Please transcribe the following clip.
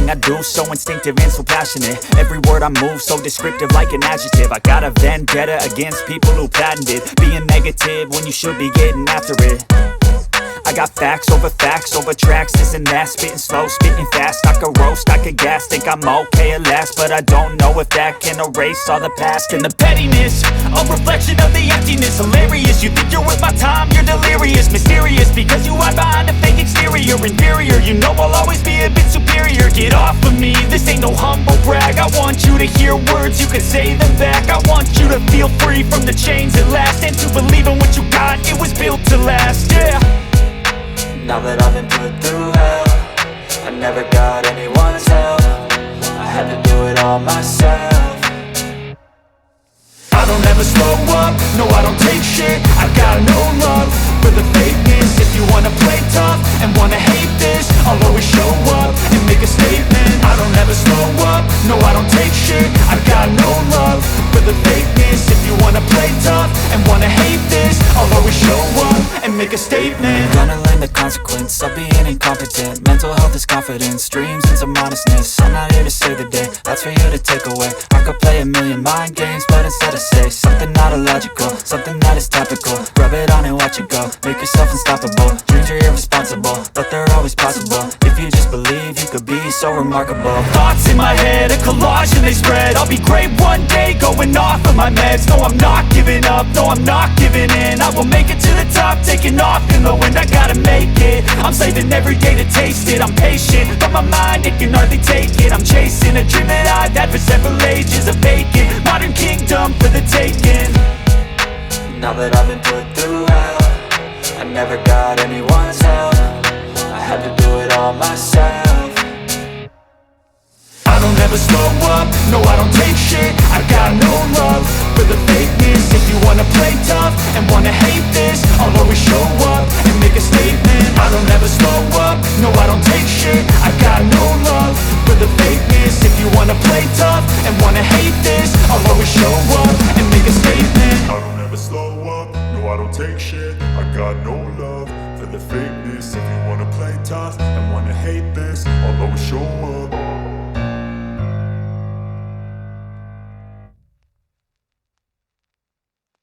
everything I do, so instinctive and so passionate. Every word I move, so descriptive like an adjective. I got a vendetta against people who patented being negative when you should be getting after it. I got facts over tracks, this and that. Spitting slow, spitting fast, I could roast, I could gas. Think I'm okay at last, but I don't know if that can erase all the past. And the pettiness, a reflection of the emptiness. Hilarious, you think you're worth my time, you're delirious. Mysterious, because you hide behind a fake exterior. Inferior, you know I'll always be a bit superior. Get off of me, this ain't no humble brag. I want you to hear words, you can say them back. I want you to feel free from the chains at last, and to believe in what you got, it was built to last, yeah. Now that I've been put through hell, I never got anyone's help. I had to do it all myself. I don't ever slow up, no I don't take shit. I got no love for the fakeness. If you wanna play tough and wanna hate this, I'll always show up and make a statement. I don't ever slow up, no I don't take shit. I got no love for the fakeness. If you wanna play tough and wanna hate this, I'll always show up and make a statement. Gonna learn the consequence of being incompetent. Mental health is confidence, dreams and some modestness. I'm not here to save the day, that's for you to take away. I could play a million mind games, but instead I say something not illogical, something that is topical. Rub it on and watch it go, make yourself unstoppable. Dreams are irresponsible, but they're always possible. If you just believe, you could be so remarkable. Thoughts in my head, a collage and they spread. I'll be great one day, going off of my meds. No, I'm not giving up, no, I'm not giving in. I will make it to the top, taking off in the wind. I gotta make it, I'm saving every day to taste it. I'm patient, but my mind, it can hardly take it. I'm chasing a dream that I've had for several ages. A vacant, modern kingdom for the taking. Now that I've been put through hell, I never got anyone's help. I had to do it all myself. I don't ever slow up, no I don't take shit. I got no love for the fakeness. If you wanna play tough and wanna hate this, I'll always show up and make a statement. I don't ever slow up, no I don't take shit. I got no love for the fakeness. If you wanna play tough and wanna hate this, I'll always show up and make a statement. I don't ever slow up, no I don't take shit. I got no love for the fakeness. If you wanna play tough and wanna hate this, I'll always show up.